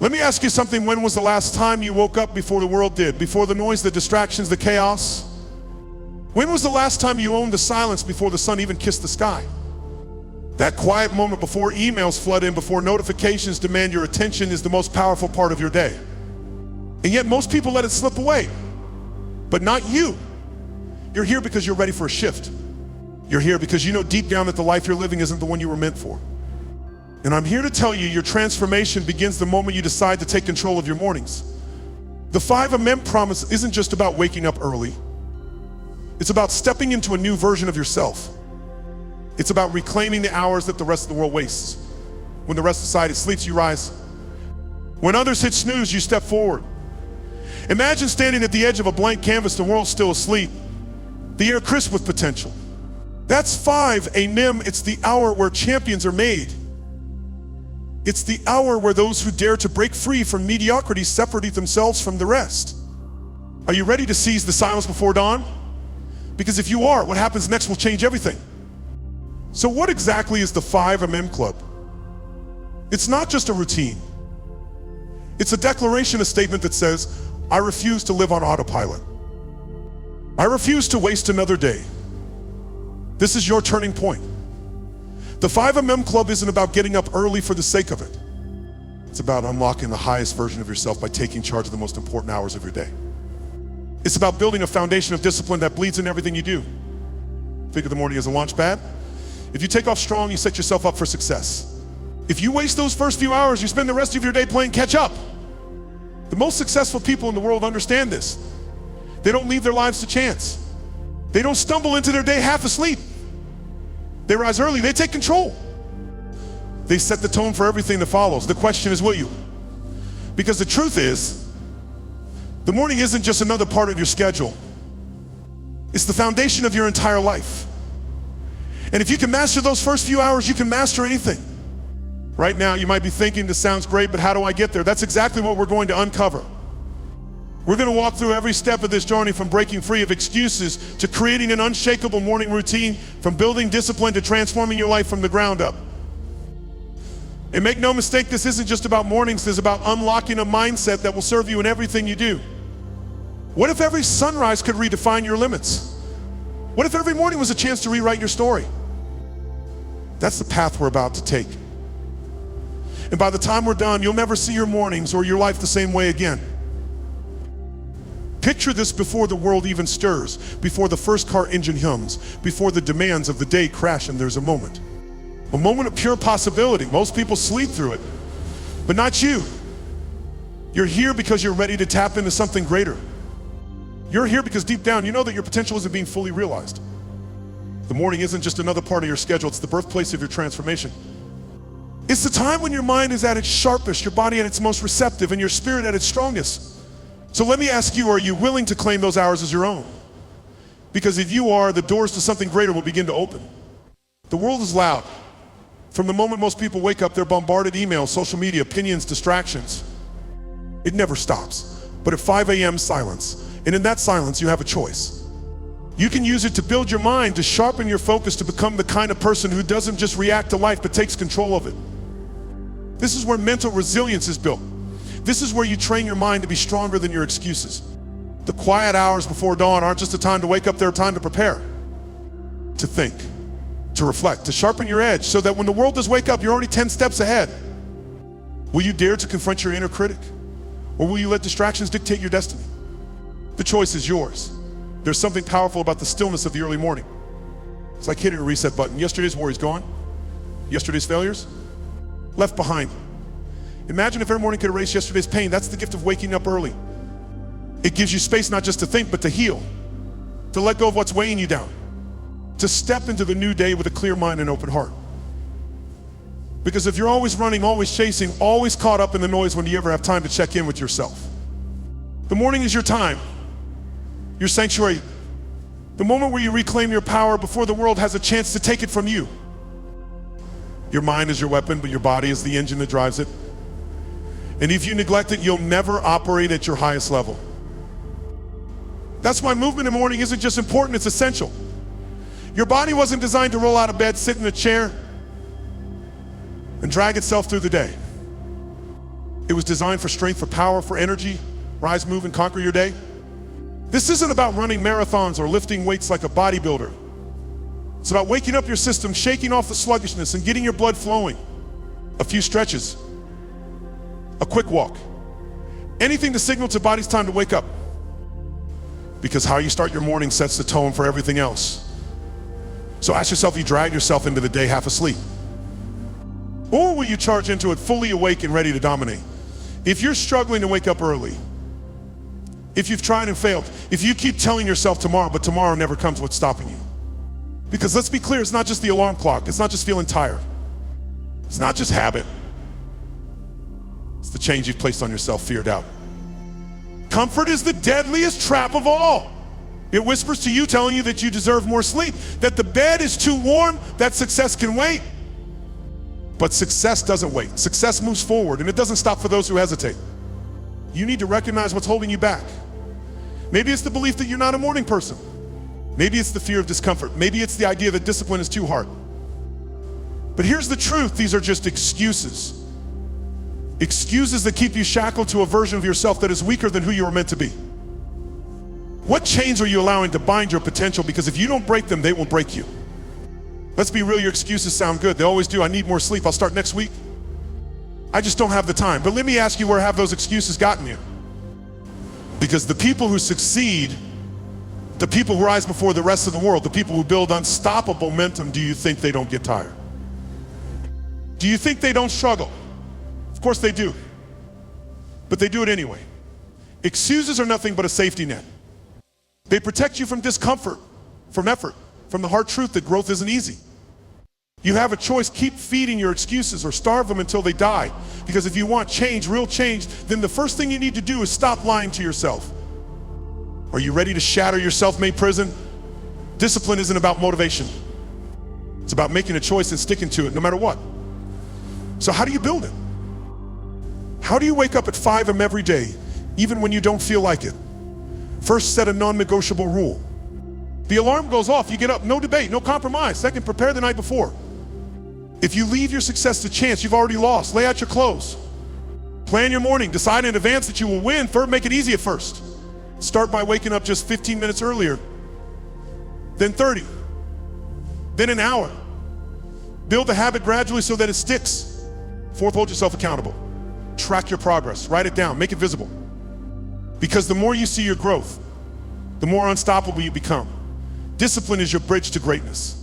Let me ask you something. When was the last time you woke up before the world did? Before the noise, the distractions, the chaos? When was the last time you owned the silence before the sun even kissed the sky? That quiet moment before emails flood in, before notifications demand your attention, is the most powerful part of your day. And yet most people let it slip away, but not you. You're here because you're ready for a shift. You're here because you know deep down that the life you're living isn't the one you were meant for. And I'm here to tell you, your transformation begins the moment you decide to take control of your mornings. The 5 Amendment promise isn't just about waking up early. It's about stepping into a new version of yourself. It's about reclaiming the hours that the rest of the world wastes. When the rest of society sleeps, you rise. When others hit snooze, you step forward. Imagine standing at the edge of a blank canvas, the world's still asleep, the air crisp with potential. That's 5 A.M. It's the hour where champions are made. It's the hour where those who dare to break free from mediocrity separate themselves from the rest. Are you ready to seize the silence before dawn? Because if you are, what happens next will change everything. So what exactly is the 5 Amendment Club? It's not just a routine. It's a declaration, a statement that says, I refuse to live on autopilot. I refuse to waste another day. This is your turning point. The 5 Amendment Club isn't about getting up early for the sake of it. It's about unlocking the highest version of yourself by taking charge of the most important hours of your day. It's about building a foundation of discipline that bleeds in everything you do. Think of the morning as a launch pad. If you take off strong, you set yourself up for success. If you waste those first few hours, you spend the rest of your day playing catch up. The most successful people in the world understand this. They don't leave their lives to chance. They don't stumble into their day half asleep. They rise early, they take control. They set the tone for everything that follows. The question is, will you? Because the truth is, the morning isn't just another part of your schedule. It's the foundation of your entire life. And if you can master those first few hours, you can master anything. Right now, you might be thinking, this sounds great, but how do I get there? That's exactly what we're going to uncover. We're going to walk through every step of this journey, from breaking free of excuses to creating an unshakable morning routine, from building discipline to transforming your life from the ground up. And make no mistake, this isn't just about mornings, this is about unlocking a mindset that will serve you in everything you do. What if every sunrise could redefine your limits? What if every morning was a chance to rewrite your story? That's the path we're about to take. And by the time we're done, you'll never see your mornings or your life the same way again. Picture this before the world even stirs, before the first car engine hums, before the demands of the day crash and there's a moment of pure possibility. Most people sleep through it, but not you. You're here because you're ready to tap into something greater. You're here because deep down you know that your potential isn't being fully realized. The morning isn't just another part of your schedule, it's the birthplace of your transformation. It's the time when your mind is at its sharpest, your body at its most receptive, and your spirit at its strongest. So let me ask you, are you willing to claim those hours as your own? Because if you are, the doors to something greater will begin to open. The world is loud. From the moment most people wake up, they're bombarded emails, social media, opinions, distractions. It never stops. But at 5 a.m., silence. And in that silence, you have a choice. You can use it to build your mind, to sharpen your focus, to become the kind of person who doesn't just react to life, but takes control of it. This is where mental resilience is built. This is where you train your mind to be stronger than your excuses. The quiet hours before dawn aren't just a time to wake up, they're a time to prepare, to think, to reflect, to sharpen your edge, so that when the world does wake up, you're already 10 steps ahead. Will you dare to confront your inner critic? Or will you let distractions dictate your destiny? The choice is yours. There's something powerful about the stillness of the early morning. It's like hitting a reset button. Yesterday's worries gone. Yesterday's failures left behind. Imagine if every morning could erase yesterday's pain. That's the gift of waking up early. It gives you space not just to think, but to heal, to let go of what's weighing you down, to step into the new day with a clear mind and open heart. Because if you're always running, always chasing, always caught up in the noise, when do you ever have time to check in with yourself? The morning is your time, your sanctuary, the moment where you reclaim your power before the world has a chance to take it from you. Your mind is your weapon, but your body is the engine that drives it. And if you neglect it, you'll never operate at your highest level. That's why movement in the morning isn't just important, it's essential. Your body wasn't designed to roll out of bed, sit in a chair, and drag itself through the day. It was designed for strength, for power, for energy. Rise, move, and conquer your day. This isn't about running marathons or lifting weights like a bodybuilder. It's about waking up your system, shaking off the sluggishness, and getting your blood flowing. A few stretches, a quick walk, anything to signal to body's time to wake up. Because how you start your morning sets the tone for everything else. So ask yourself, you dragged yourself into the day half asleep? Or will you charge into it fully awake and ready to dominate? If you're struggling to wake up early, if you've tried and failed, if you keep telling yourself tomorrow, but tomorrow never comes, what's stopping you? Because let's be clear, it's not just the alarm clock. It's not just feeling tired. It's not just habit. It's the change you've placed on yourself, fear, doubt. Comfort is the deadliest trap of all. It whispers to you, telling you that you deserve more sleep, that the bed is too warm, that success can wait. But success doesn't wait. Success moves forward, and it doesn't stop for those who hesitate. You need to recognize what's holding you back. Maybe it's the belief that you're not a morning person. Maybe it's the fear of discomfort. Maybe it's the idea that discipline is too hard. But here's the truth, these are just excuses. Excuses that keep you shackled to a version of yourself that is weaker than who you were meant to be. What chains are you allowing to bind your potential? Because if you don't break them, they won't break you. Let's be real, your excuses sound good. They always do. I need more sleep. I'll start next week. I just don't have the time. But let me ask you, where have those excuses gotten you? Because the people who succeed, the people who rise before the rest of the world, the people who build unstoppable momentum, do you think they don't get tired? Do you think they don't struggle? Of course they do. But they do it anyway. Excuses are nothing but a safety net. They protect you from discomfort, from effort, from the hard truth that growth isn't easy. You have a choice. Keep feeding your excuses or starve them until they die. Because if you want change, real change, then the first thing you need to do is stop lying to yourself. Are you ready to shatter your self-made prison? Discipline isn't about motivation. It's about making a choice and sticking to it no matter what. So how do you build it? How do you wake up at 5 a.m. every day, even when you don't feel like it? First, set a non-negotiable rule. The alarm goes off, you get up, no debate, no compromise. Second, prepare the night before. If you leave your success to chance, you've already lost. Lay out your clothes. Plan your morning. Decide in advance that you will win. Third, make it easy at first. Start by waking up just 15 minutes earlier, then 30, then an hour. Build the habit gradually so that it sticks. Fourth, hold yourself accountable. Track your progress. Write it down. Make it visible. Because the more you see your growth, the more unstoppable you become. Discipline is your bridge to greatness.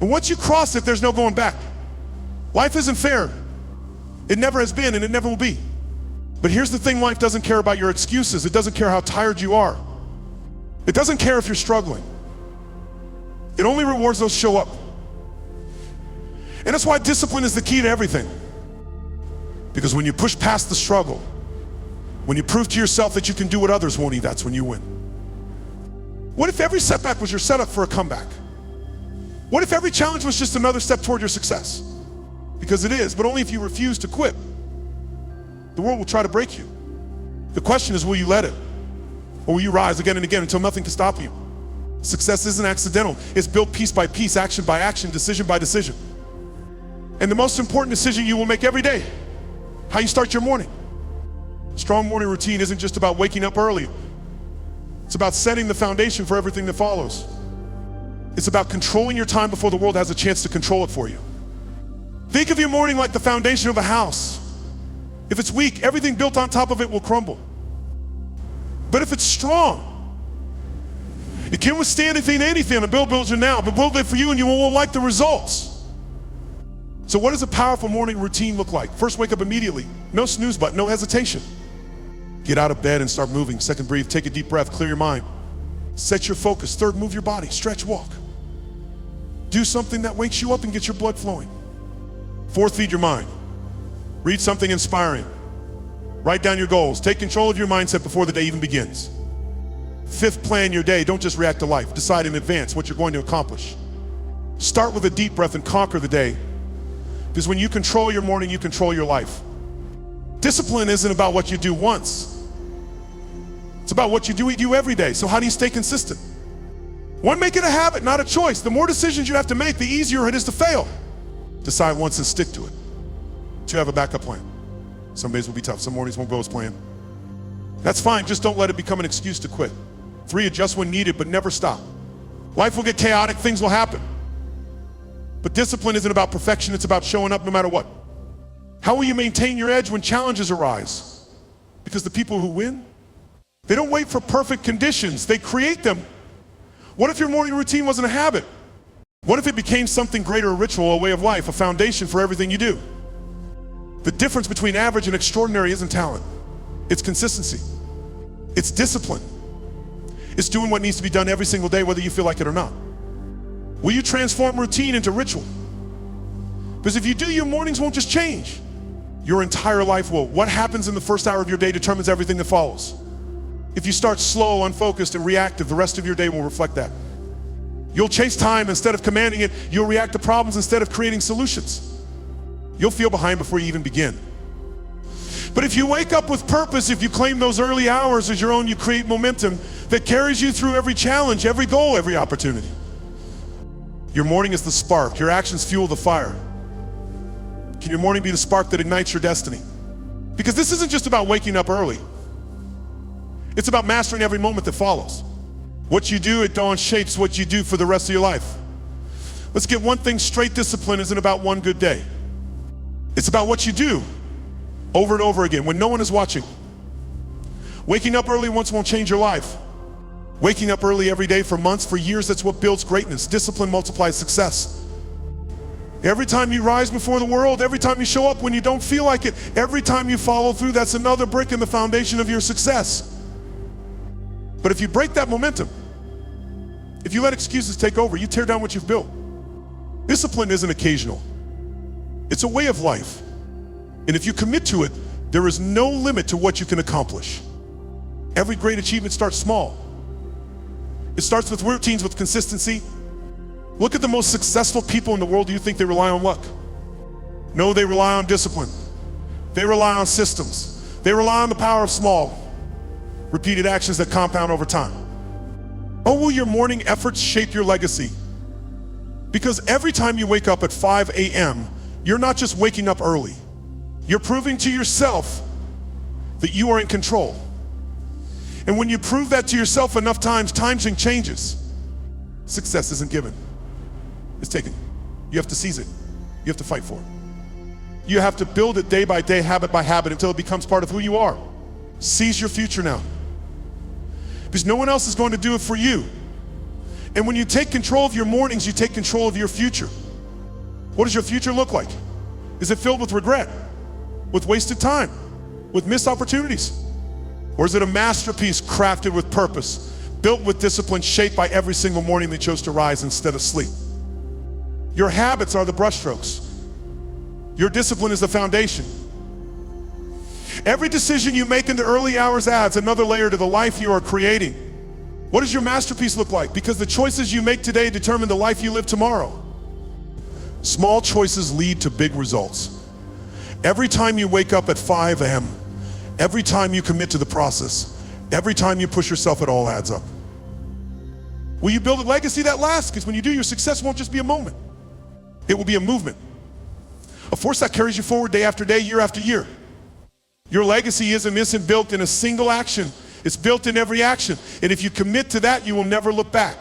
And once you cross it, there's no going back. Life isn't fair. It never has been, and it never will be. But here's the thing, life doesn't care about your excuses. It doesn't care how tired you are. It doesn't care if you're struggling. It only rewards those who show up. And that's why discipline is the key to everything. Because when you push past the struggle, when you prove to yourself that you can do what others won't, that's when you win. What if every setback was your setup for a comeback? What if every challenge was just another step toward your success? Because it is, but only if you refuse to quit. The world will try to break you. The question is, will you let it? Or will you rise again and again until nothing can stop you? Success isn't accidental. It's built piece by piece, action by action, decision by decision. And the most important decision you will make every day, how you start your morning. Strong morning routine isn't just about waking up early. It's about setting the foundation for everything that follows. It's about controlling your time before the world has a chance to control it for you. Think of your morning like the foundation of a house. If it's weak, everything built on top of it will crumble. But if it's strong, it can withstand anything. The builds you now, but build it for you and you won't like the results. So what does a powerful morning routine look like? First, wake up immediately. No snooze button, no hesitation. Get out of bed and start moving. Second, breathe, take a deep breath, clear your mind. Set your focus. Third, move your body, stretch, walk. Do something that wakes you up and gets your blood flowing. Fourth, feed your mind. Read something inspiring. Write down your goals. Take control of your mindset before the day even begins. Fifth, plan your day. Don't just react to life. Decide in advance what you're going to accomplish. Start with a deep breath and conquer the day. Because when you control your morning, you control your life. Discipline isn't about what you do once. It's about what you do every day. So how do you stay consistent? One, make it a habit, not a choice. The more decisions you have to make, the easier it is to fail. Decide once and stick to it. Two, have a backup plan. Some days will be tough. Some mornings won't go as planned. That's fine. Just don't let it become an excuse to quit. 3, adjust when needed, but never stop. Life will get chaotic. Things will happen. But discipline isn't about perfection. It's about showing up no matter what. How will you maintain your edge when challenges arise? Because the people who win, they don't wait for perfect conditions. They create them. What if your morning routine wasn't a habit? What if it became something greater, a ritual, a way of life, a foundation for everything you do? The difference between average and extraordinary isn't talent. It's consistency. It's discipline. It's doing what needs to be done every single day, whether you feel like it or not. Will you transform routine into ritual? Because if you do, your mornings won't just change. Your entire life will. What happens in the first hour of your day determines everything that follows. If you start slow, unfocused, and reactive, the rest of your day will reflect that. You'll chase time instead of commanding it. You'll react to problems instead of creating solutions. You'll feel behind before you even begin. But if you wake up with purpose, if you claim those early hours as your own, you create momentum that carries you through every challenge, every goal, every opportunity. Your morning is the spark. Your actions fuel the fire. Can your morning be the spark that ignites your destiny? Because this isn't just about waking up early. It's about mastering every moment that follows. What you do at dawn shapes what you do for the rest of your life. Let's get one thing straight. Discipline isn't about one good day. It's about what you do over and over again when no one is watching. Waking up early once won't change your life. Waking up early every day for months, for years, that's what builds greatness. Discipline multiplies success. Every time you rise before the world, every time you show up when you don't feel like it, every time you follow through, that's another brick in the foundation of your success. But if you break that momentum, if you let excuses take over, you tear down what you've built. Discipline isn't occasional. It's a way of life. And if you commit to it, there is no limit to what you can accomplish. Every great achievement starts small. It starts with routines, with consistency. Look at the most successful people in the world. Do you think they rely on luck? No, they rely on discipline. They rely on systems. They rely on the power of small, repeated actions that compound over time. Oh, will your morning efforts shape your legacy? Because every time you wake up at 5 a.m., you're not just waking up early. You're proving to yourself that you are in control. And when you prove that to yourself enough times, timing changes. Success isn't given. It's taken. You have to seize it. You have to fight for it. You have to build it day by day, habit by habit, until it becomes part of who you are. Seize your future now. Because no one else is going to do it for you. And when you take control of your mornings, you take control of your future. What does your future look like? Is it filled with regret? With wasted time? With missed opportunities? Or is it a masterpiece crafted with purpose, built with discipline, shaped by every single morning they chose to rise instead of sleep? Your habits are the brushstrokes. Your discipline is the foundation. Every decision you make in the early hours adds another layer to the life you are creating. What does your masterpiece look like? Because the choices you make today determine the life you live tomorrow. Small choices lead to big results. Every time you wake up at 5 a.m., every time you commit to the process, every time you push yourself, it all adds up. Will you build a legacy that lasts? Because when you do, your success won't just be a moment. It will be a movement. A force that carries you forward day after day, year after year. Your legacy isn't built in a single action. It's built in every action. And if you commit to that, you will never look back.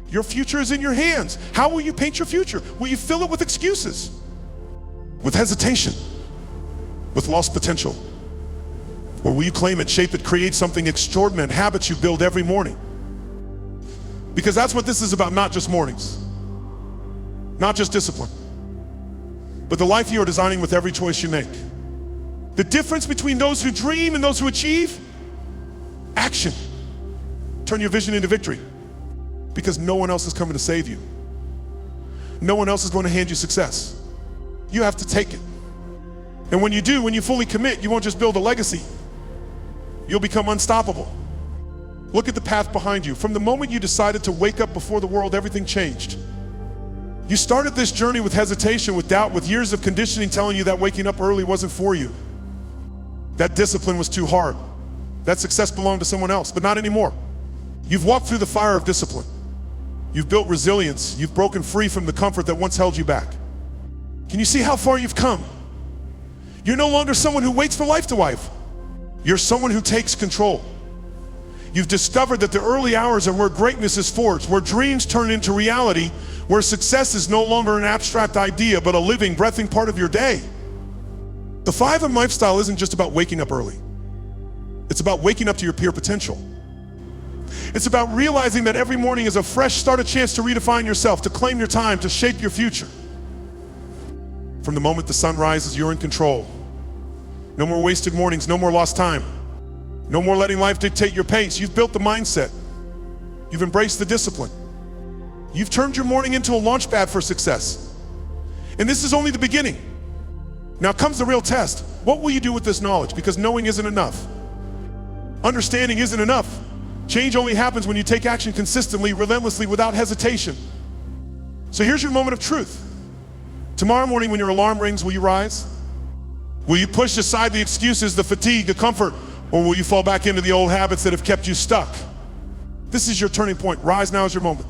Your future is in your hands. How will you paint your future? Will you fill it with excuses? With hesitation? With lost potential? Or will you claim it, shape it, create something extraordinary, habits you build every morning? Because that's what this is about, not just mornings. Not just discipline. But the life you are designing with every choice you make. The difference between those who dream and those who achieve? Action. Turn your vision into victory. Because no one else is coming to save you. No one else is going to hand you success. You have to take it. And when you do, when you fully commit, you won't just build a legacy. You'll become unstoppable. Look at the path behind you. From the moment you decided to wake up before the world, everything changed. You started this journey with hesitation, with doubt, with years of conditioning telling you that waking up early wasn't for you. That discipline was too hard. That success belonged to someone else, but not anymore. You've walked through the fire of discipline. You've built resilience. You've broken free from the comfort that once held you back. Can you see how far you've come? You're no longer someone who waits for life to arrive. You're someone who takes control. You've discovered that the early hours are where greatness is forged, where dreams turn into reality, where success is no longer an abstract idea, but a living, breathing part of your day. The 5M lifestyle isn't just about waking up early. It's about waking up to your pure potential. It's about realizing that every morning is a fresh start, a chance to redefine yourself, to claim your time, to shape your future. From the moment the sun rises, you're in control. No more wasted mornings, no more lost time. No more letting life dictate your pace. You've built the mindset. You've embraced the discipline. You've turned your morning into a launch pad for success. And this is only the beginning. Now comes the real test. What will you do with this knowledge? Because knowing isn't enough. Understanding isn't enough. Change only happens when you take action consistently, relentlessly, without hesitation. So here's your moment of truth. Tomorrow morning when your alarm rings, will you rise? Will you push aside the excuses, the fatigue, the comfort, or will you fall back into the old habits that have kept you stuck? This is your turning point. Rise, now is your moment.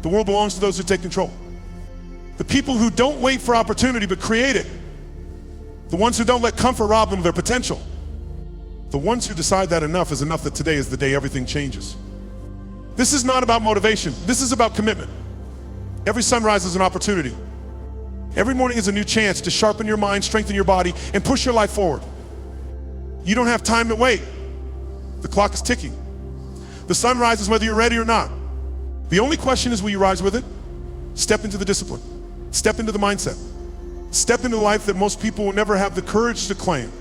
The world belongs to those who take control. The people who don't wait for opportunity but create it. The ones who don't let comfort rob them of their potential. The ones who decide that enough is enough, that today is the day everything changes. This is not about motivation. This is about commitment. Every sunrise is an opportunity. Every morning is a new chance to sharpen your mind, strengthen your body, and push your life forward. You don't have time to wait. The clock is ticking. The sun rises whether you're ready or not. The only question is, will you rise with it? Step into the discipline. Step into the mindset. Step into the life that most people will never have the courage to claim.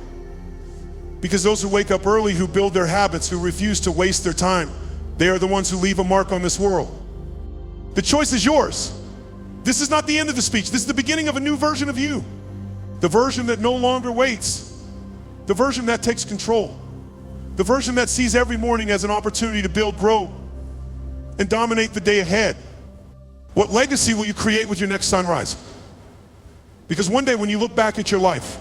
Because those who wake up early, who build their habits, who refuse to waste their time, they are the ones who leave a mark on this world. The choice is yours. This is not the end of the speech. This is the beginning of a new version of you. The version that no longer waits. The version that takes control. The version that sees every morning as an opportunity to build, grow, and dominate the day ahead. What legacy will you create with your next sunrise? Because one day when you look back at your life,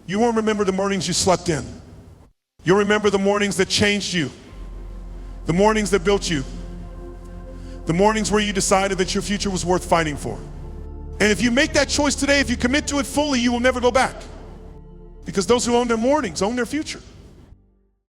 you won't remember the mornings you slept in. You'll remember the mornings that changed you, the mornings that built you, the mornings where you decided that your future was worth fighting for. And if you make that choice today, if you commit to it fully, you will never go back. Because those who own their mornings own their future.